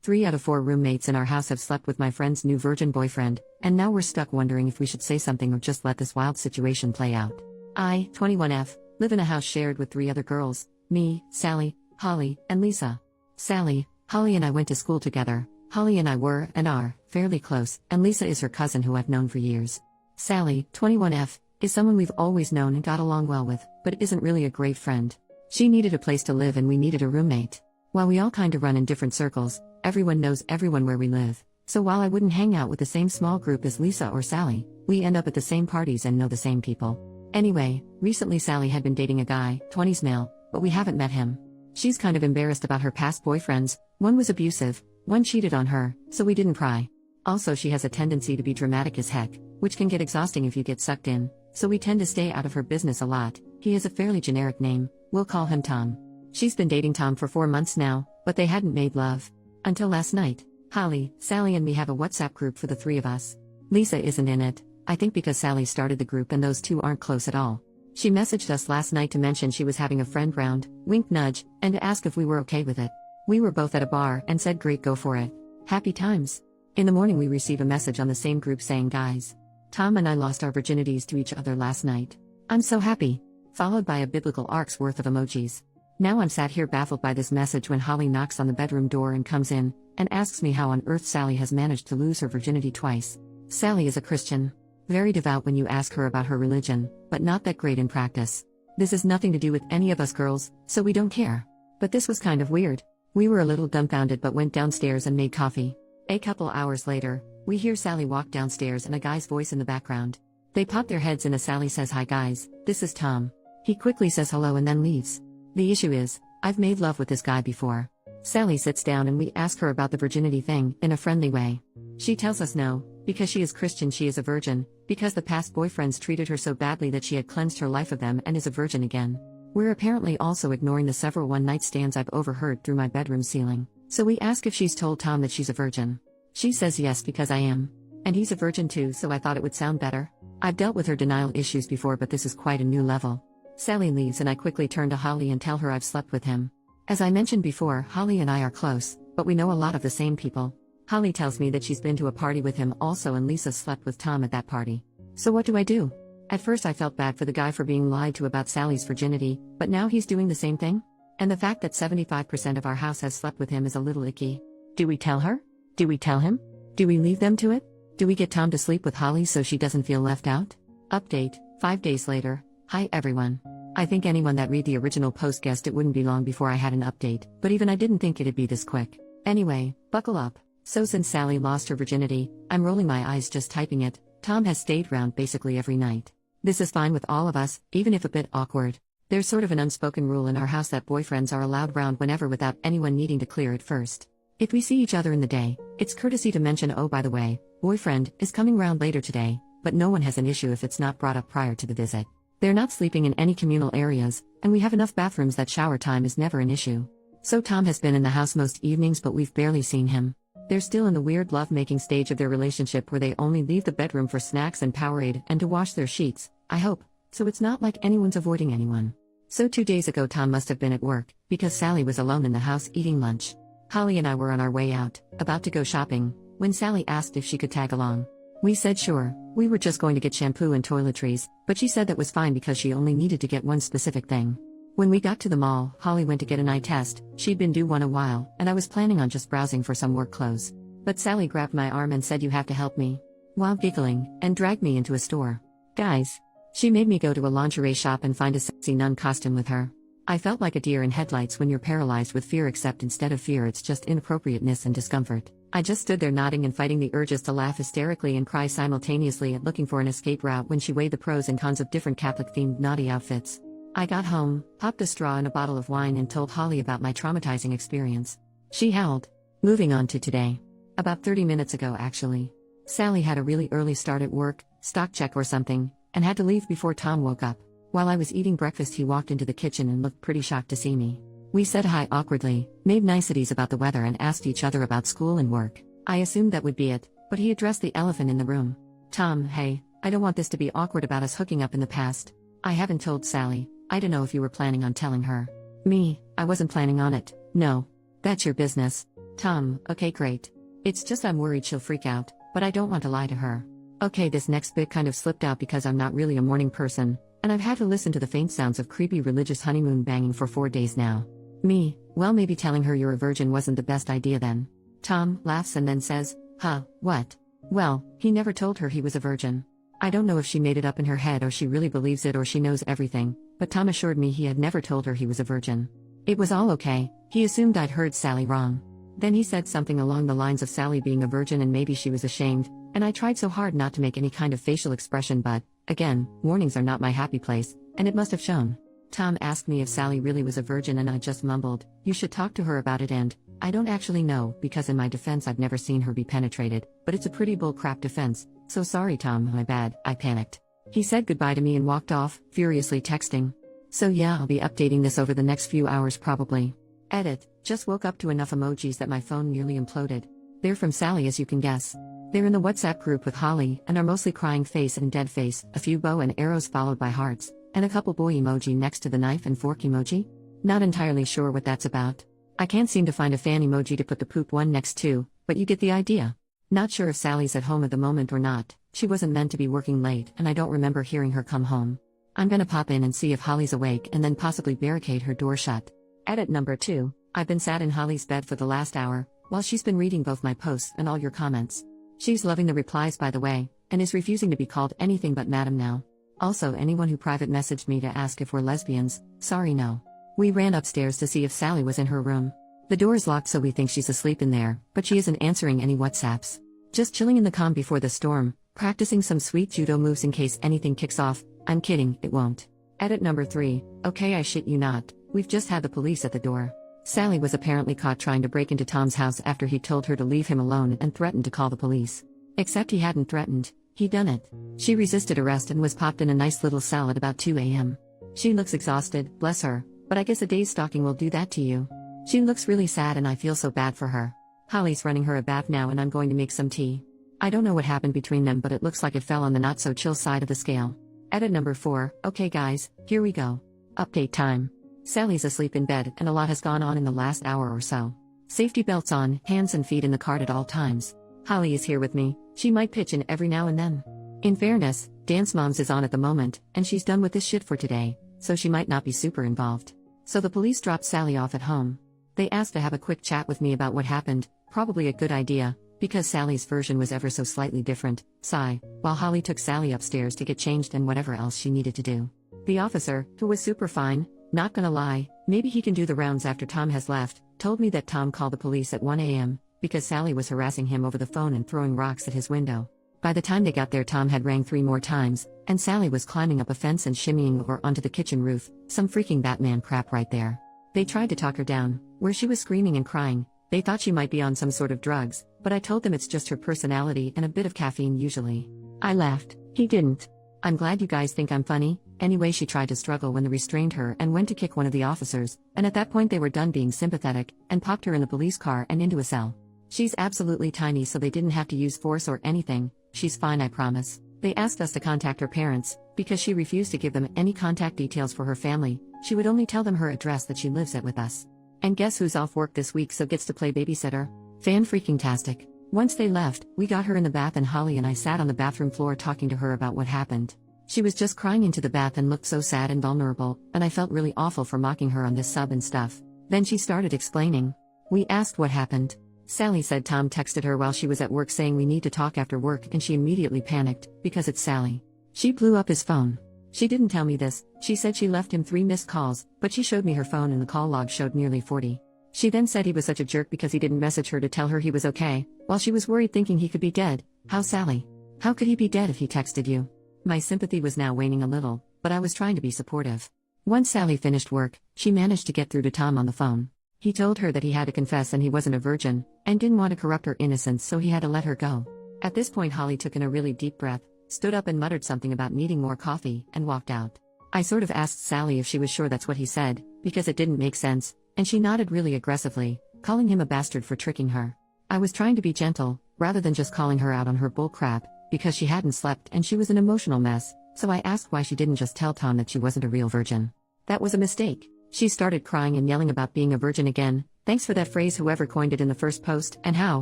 3 out of 4 roommates in our house have slept with my friend's new virgin boyfriend, and now we're stuck wondering if we should say something or just let this wild situation play out. I, 21F, live in a house shared with 3 other girls, me, Sally, Holly, and Lisa. Sally, Holly and I went to school together. Holly and I were, and are, fairly close, and Lisa is her cousin who I've known for years. Sally, 21F, is someone we've always known and got along well with, but isn't really a great friend. She needed a place to live and we needed a roommate. While we all kinda run in different circles, everyone knows everyone where we live. So while I wouldn't hang out with the same small group as Lisa or Sally, we end up at the same parties and know the same people. Anyway, recently Sally had been dating a guy, 20s male, but we haven't met him. She's kind of embarrassed about her past boyfriends, one was abusive, one cheated on her, so we didn't pry. Also she has a tendency to be dramatic as heck, which can get exhausting if you get sucked in, so we tend to stay out of her business a lot. He has a fairly generic name, we'll call him Tom. She's been dating Tom for 4 months now, but they hadn't made love. Until last night. Holly, Sally and me have a WhatsApp group for the 3 of us. Lisa isn't in it, I think because Sally started the group and those 2 aren't close at all. She messaged us last night to mention she was having a friend round, wink nudge, and to ask if we were okay with it. We were both at a bar and said great, go for it. Happy times. In the morning we receive a message on the same group saying guys, Tom and I lost our virginities to each other last night. I'm so happy. Followed by a biblical arc's worth of emojis. Now I'm sat here baffled by this message when Holly knocks on the bedroom door and comes in, and asks me how on earth Sally has managed to lose her virginity twice. Sally is a Christian. Very devout when you ask her about her religion, but not that great in practice. This has nothing to do with any of us girls, so we don't care. But this was kind of weird. We were a little dumbfounded but went downstairs and made coffee. A couple hours later, we hear Sally walk downstairs and a guy's voice in the background. They pop their heads in as Sally says, hi guys, this is Tom. He quickly says hello and then leaves. The issue is, I've made love with this guy before. Sally sits down and we ask her about the virginity thing, in a friendly way. She tells us no, because she is Christian she is a virgin, because the past boyfriends treated her so badly that she had cleansed her life of them and is a virgin again. We're apparently also ignoring the several one-night stands I've overheard through my bedroom ceiling, so we ask if she's told Tom that she's a virgin. She says yes because I am. And he's a virgin too, so I thought it would sound better. I've dealt with her denial issues before but this is quite a new level. Sally leaves and I quickly turn to Holly and tell her I've slept with him. As I mentioned before, Holly and I are close, but we know a lot of the same people. Holly tells me that she's been to a party with him also and Lisa slept with Tom at that party. So what do I do? At first I felt bad for the guy for being lied to about Sally's virginity, but now he's doing the same thing? And the fact that 75% of our house has slept with him is a little icky. Do we tell her? Do we tell him? Do we leave them to it? Do we get Tom to sleep with Holly so she doesn't feel left out? Update, 5 days later. Hi everyone. I think anyone that read the original post guessed it wouldn't be long before I had an update, but even I didn't think it'd be this quick. Anyway, buckle up. So since Sally lost her virginity, I'm rolling my eyes just typing it, Tom has stayed round basically every night. This is fine with all of us, even if a bit awkward. There's sort of an unspoken rule in our house that boyfriends are allowed round whenever without anyone needing to clear it first. If we see each other in the day, it's courtesy to mention, oh by the way, boyfriend is coming round later today, but no one has an issue if it's not brought up prior to the visit. They're not sleeping in any communal areas, and we have enough bathrooms that shower time is never an issue. So Tom has been in the house most evenings but we've barely seen him. They're still in the weird love-making stage of their relationship where they only leave the bedroom for snacks and Powerade and to wash their sheets, I hope, so it's not like anyone's avoiding anyone. So 2 days ago Tom must have been at work, because Sally was alone in the house eating lunch. Holly and I were on our way out, about to go shopping, when Sally asked if she could tag along. We said sure, we were just going to get shampoo and toiletries, but she said that was fine because she only needed to get one specific thing. When we got to the mall, Holly went to get an eye test, she'd been due one a while, and I was planning on just browsing for some work clothes. But Sally grabbed my arm and said you have to help me. While giggling, and dragged me into a store. Guys. She made me go to a lingerie shop and find a sexy nun costume with her. I felt like a deer in headlights when you're paralyzed with fear, except instead of fear it's just inappropriateness and discomfort. I just stood there nodding and fighting the urges to laugh hysterically and cry simultaneously at looking for an escape route when she weighed the pros and cons of different Catholic-themed naughty outfits. I got home, popped a straw in a bottle of wine and told Holly about my traumatizing experience. She howled. Moving on to today. About 30 minutes ago actually. Sally had a really early start at work, stock check or something, and had to leave before Tom woke up. While I was eating breakfast he walked into the kitchen and looked pretty shocked to see me. We said hi awkwardly, made niceties about the weather and asked each other about school and work. I assumed that would be it, but he addressed the elephant in the room. Tom, hey, I don't want this to be awkward about us hooking up in the past. I haven't told Sally. I don't know if you were planning on telling her. Me, I wasn't planning on it. No. That's your business. Tom, okay, great. It's just I'm worried she'll freak out, but I don't want to lie to her. Okay, this next bit kind of slipped out because I'm not really a morning person, and I've had to listen to the faint sounds of creepy religious honeymoon banging for 4 days now. Me, well, maybe telling her you're a virgin wasn't the best idea then. Tom laughs and then says, huh, what? Well, he never told her he was a virgin. I don't know if she made it up in her head or she really believes it or she knows everything, but Tom assured me he had never told her he was a virgin. It was all okay, he assumed I'd heard Sally wrong. Then he said something along the lines of Sally being a virgin and maybe she was ashamed, and I tried so hard not to make any kind of facial expression but, again, mornings are not my happy place, and it must have shown. Tom asked me if Sally really was a virgin and I just mumbled, you should talk to her about it and, I don't actually know, because in my defense I've never seen her be penetrated, but it's a pretty bullcrap defense, so sorry Tom, my bad, I panicked. He said goodbye to me and walked off, furiously texting. So yeah, I'll be updating this over the next few hours probably. Edit, just woke up to enough emojis that my phone nearly imploded. They're from Sally as you can guess. They're in the WhatsApp group with Holly and are mostly crying face and dead face, a few bow and arrows followed by hearts, and a couple boy emoji next to the knife and fork emoji. Not entirely sure what that's about. I can't seem to find a fan emoji to put the poop one next to, but you get the idea. Not sure if Sally's at home at the moment or not, she wasn't meant to be working late and I don't remember hearing her come home. I'm gonna pop in and see if Holly's awake and then possibly barricade her door shut. Edit number 2, I've been sat in Holly's bed for the last hour, while she's been reading both my posts and all your comments. She's loving the replies by the way, and is refusing to be called anything but madam now. Also anyone who private messaged me to ask if we're lesbians, sorry no. We ran upstairs to see if Sally was in her room. The door is locked so we think she's asleep in there, but she isn't answering any WhatsApps. Just chilling in the calm before the storm, practicing some sweet judo moves in case anything kicks off. I'm kidding, it won't. Edit number 3, okay I shit you not, we've just had the police at the door. Sally was apparently caught trying to break into Tom's house after he told her to leave him alone and threatened to call the police. Except he hadn't threatened, he'd done it. She resisted arrest and was popped in a nice little cell at about 2 a.m. She looks exhausted, bless her, but I guess a day's stalking will do that to you. She looks really sad and I feel so bad for her. Holly's running her a bath now and I'm going to make some tea. I don't know what happened between them but it looks like it fell on the not so chill side of the scale. Edit number 4, okay guys, here we go. Update time. Sally's asleep in bed and a lot has gone on in the last hour or so. Safety belts on, hands and feet in the cart at all times. Holly is here with me, she might pitch in every now and then. In fairness, Dance Moms is on at the moment, and she's done with this shit for today, so she might not be super involved. So the police dropped Sally off at home. They asked to have a quick chat with me about what happened, probably a good idea, because Sally's version was ever so slightly different, sigh, while Holly took Sally upstairs to get changed and whatever else she needed to do. The officer, who was super fine, not gonna lie, maybe he can do the rounds after Tom has left, told me that Tom called the police at 1 a.m., because Sally was harassing him over the phone and throwing rocks at his window. By the time they got there Tom had rang 3 more times, and Sally was climbing up a fence and shimmying over onto the kitchen roof, some freaking Batman crap right there. They tried to talk her down, where she was screaming and crying, they thought she might be on some sort of drugs, but I told them it's just her personality and a bit of caffeine usually. I laughed, he didn't. I'm glad you guys think I'm funny. Anyway she tried to struggle when they restrained her and went to kick one of the officers, and at that point they were done being sympathetic, and popped her in the police car and into a cell. She's absolutely tiny so they didn't have to use force or anything, she's fine I promise. They asked us to contact her parents, because she refused to give them any contact details for her family, she would only tell them her address that she lives at with us. And guess who's off work this week so gets to play babysitter? Fan-freaking-tastic. Once they left, we got her in the bath and Holly and I sat on the bathroom floor talking to her about what happened. She was just crying into the bath and looked so sad and vulnerable, and I felt really awful for mocking her on this sub and stuff. Then she started explaining. We asked what happened. Sally said Tom texted her while she was at work saying we need to talk after work and she immediately panicked, because it's Sally. She blew up his phone. She didn't tell me this, she said she left him 3 missed calls, but she showed me her phone and the call log showed nearly 40. She then said he was such a jerk because he didn't message her to tell her he was okay, while she was worried thinking he could be dead. How Sally? How could he be dead if he texted you? My sympathy was now waning a little, but I was trying to be supportive. Once Sally finished work, she managed to get through to Tom on the phone. He told her that he had to confess and he wasn't a virgin, and didn't want to corrupt her innocence so he had to let her go. At this point Holly took in a really deep breath, stood up and muttered something about needing more coffee, and walked out. I sort of asked Sally if she was sure that's what he said, because it didn't make sense, and she nodded really aggressively, calling him a bastard for tricking her. I was trying to be gentle, rather than just calling her out on her bull crap, because she hadn't slept and she was an emotional mess, so I asked why she didn't just tell Tom that she wasn't a real virgin. That was a mistake. She started crying and yelling about being a virgin again, Thanks for that phrase, whoever coined it in the first post, and how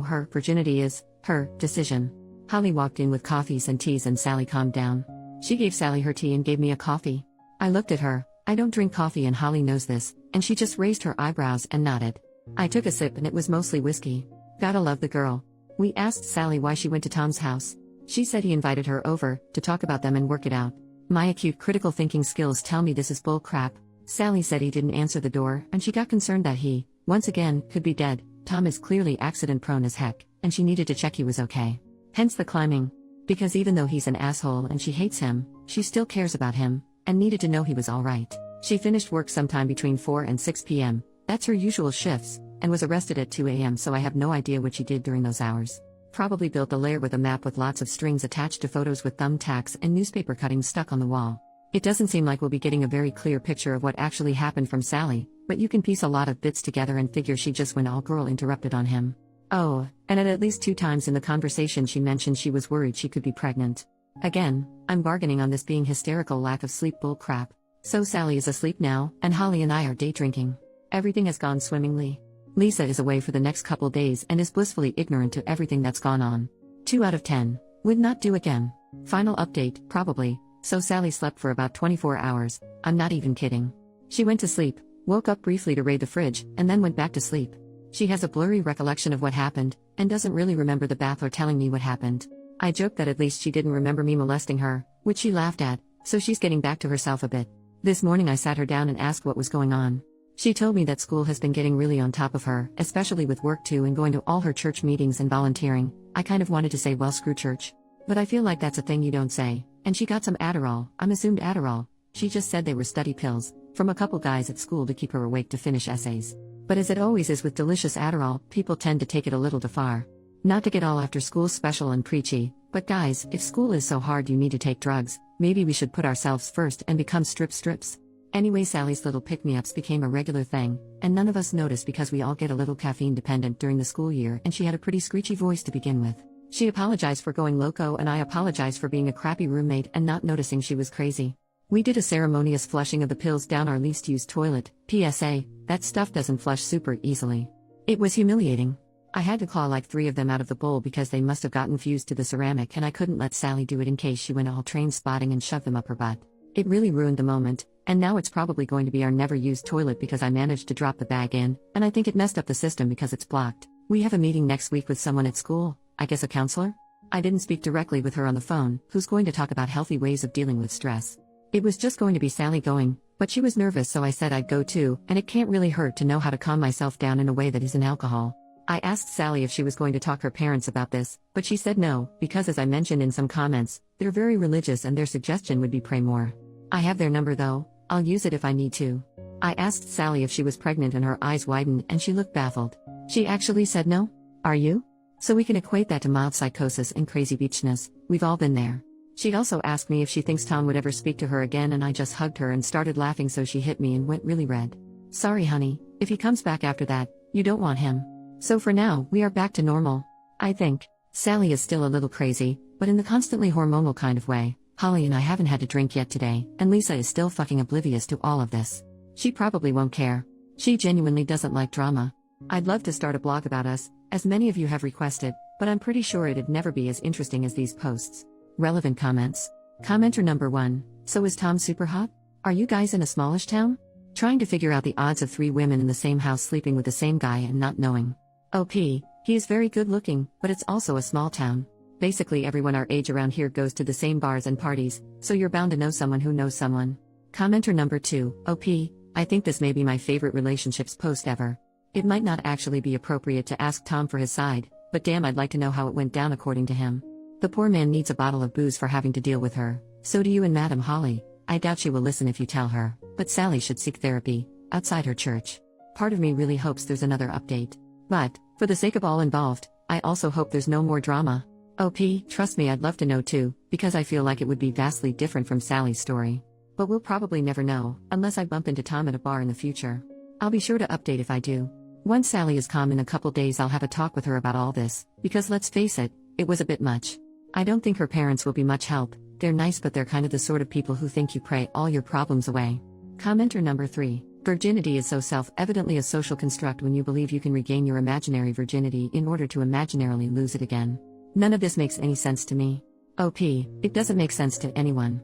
her virginity is her decision. Holly walked in with coffees and teas and Sally calmed down. She gave Sally her tea and gave me a coffee. I looked at her. I don't drink coffee and Holly knows this, and she just raised her eyebrows and nodded. I took a sip and it was mostly whiskey. Gotta love the girl. We asked Sally why she went to Tom's house. She said he invited her over to talk about them and work it out. My acute critical thinking skills tell me this is bull crap. Sally said he didn't answer the door and she got concerned that he, once again, could be dead. Tom is clearly accident prone as heck, and she needed to check he was okay. Hence the climbing. Because even though he's an asshole and she hates him, she still cares about him, and needed to know he was alright. She finished work sometime between 4 and 6 p.m., that's her usual shifts, and was arrested at 2 a.m. so I have no idea what she did during those hours. Probably built a lair with a map with lots of strings attached to photos with thumbtacks and newspaper cuttings stuck on the wall. It doesn't seem like we'll be getting a very clear picture of what actually happened from Sally, but you can piece a lot of bits together and figure she just went all girl interrupted on him. Oh, and at least 2 times in the conversation she mentioned she was worried she could be pregnant. Again, I'm bargaining on this being hysterical lack of sleep bull crap. So Sally is asleep now, and Holly and I are day drinking. Everything has gone swimmingly. Lisa is away for the next couple days and is blissfully ignorant to everything that's gone on. 2 out of 10. Would not do again. Final update, probably. So Sally slept for about 24 hours, I'm not even kidding. She went to sleep, woke up briefly to raid the fridge, and then went back to sleep. She has a blurry recollection of what happened, and doesn't really remember the bath or telling me what happened. I joked that at least she didn't remember me molesting her, which she laughed at, so she's getting back to herself a bit. This morning I sat her down and asked what was going on. She told me that school has been getting really on top of her, especially with work too and going to all her church meetings and volunteering. I kind of wanted to say, well, screw church. But I feel like that's a thing you don't say. And she got some Adderall, I'm assumed Adderall. She just said they were study pills, from a couple guys at school to keep her awake to finish essays. But as it always is with delicious Adderall, people tend to take it a little too far. Not to get all after school special and preachy, but guys, if school is so hard you need to take drugs, maybe we should put ourselves first and become strips. Anyway, Sally's little pick-me-ups became a regular thing, and none of us noticed because we all get a little caffeine dependent during the school year, and she had a pretty screechy voice to begin with. She apologized for going loco and I apologized for being a crappy roommate and not noticing she was crazy. We did a ceremonious flushing of the pills down our least used toilet. PSA, that stuff doesn't flush super easily. It was humiliating. I had to claw like 3 of them out of the bowl because they must have gotten fused to the ceramic and I couldn't let Sally do it in case she went all train spotting and shoved them up her butt. It really ruined the moment, and now it's probably going to be our never used toilet because I managed to drop the bag in, and I think it messed up the system because it's blocked. We have a meeting next week with someone at school, I guess a counselor? I didn't speak directly with her on the phone, who's going to talk about healthy ways of dealing with stress. It was just going to be Sally going, but she was nervous so I said I'd go too, and it can't really hurt to know how to calm myself down in a way that isn't alcohol. I asked Sally if she was going to talk her parents about this, but she said no, because as I mentioned in some comments, they're very religious and their suggestion would be pray more. I have their number though, I'll use it if I need to. I asked Sally if she was pregnant and her eyes widened and she looked baffled. She actually said no? Are you? So we can equate that to mild psychosis and crazy beachness, we've all been there. She also asked me if she thinks Tom would ever speak to her again and I just hugged her and started laughing so she hit me and went really red. Sorry honey, if he comes back after that, you don't want him. So for now, we are back to normal. I think. Sally is still a little crazy, but in the constantly hormonal kind of way. Holly and I haven't had a drink yet today, and Lisa is still fucking oblivious to all of this. She probably won't care. She genuinely doesn't like drama. I'd love to start a blog about us, as many of you have requested, but I'm pretty sure it'd never be as interesting as these posts. Relevant comments. Commenter number 1, so is Tom super hot? Are you guys in a smallish town? Trying to figure out the odds of 3 women in the same house sleeping with the same guy and not knowing. OP, he is very good looking, but it's also a small town. Basically everyone our age around here goes to the same bars and parties, so you're bound to know someone who knows someone. Commenter number 2, OP, I think this may be my favorite relationships post ever. It might not actually be appropriate to ask Tom for his side, but damn I'd like to know how it went down according to him. The poor man needs a bottle of booze for having to deal with her, so do you and Madam Holly. I doubt she will listen if you tell her, but Sally should seek therapy, outside her church. Part of me really hopes there's another update. But, for the sake of all involved, I also hope there's no more drama. OP, trust me I'd love to know too, because I feel like it would be vastly different from Sally's story. But we'll probably never know, unless I bump into Tom at a bar in the future. I'll be sure to update if I do. Once Sally is calm in a couple days I'll have a talk with her about all this, because let's face it, it was a bit much. I don't think her parents will be much help, they're nice but they're kind of the sort of people who think you pray all your problems away. Commenter number 3, Virginity is so self-evidently a social construct when you believe you can regain your imaginary virginity in order to imaginarily lose it again. None of this makes any sense to me. OP, it doesn't make sense to anyone.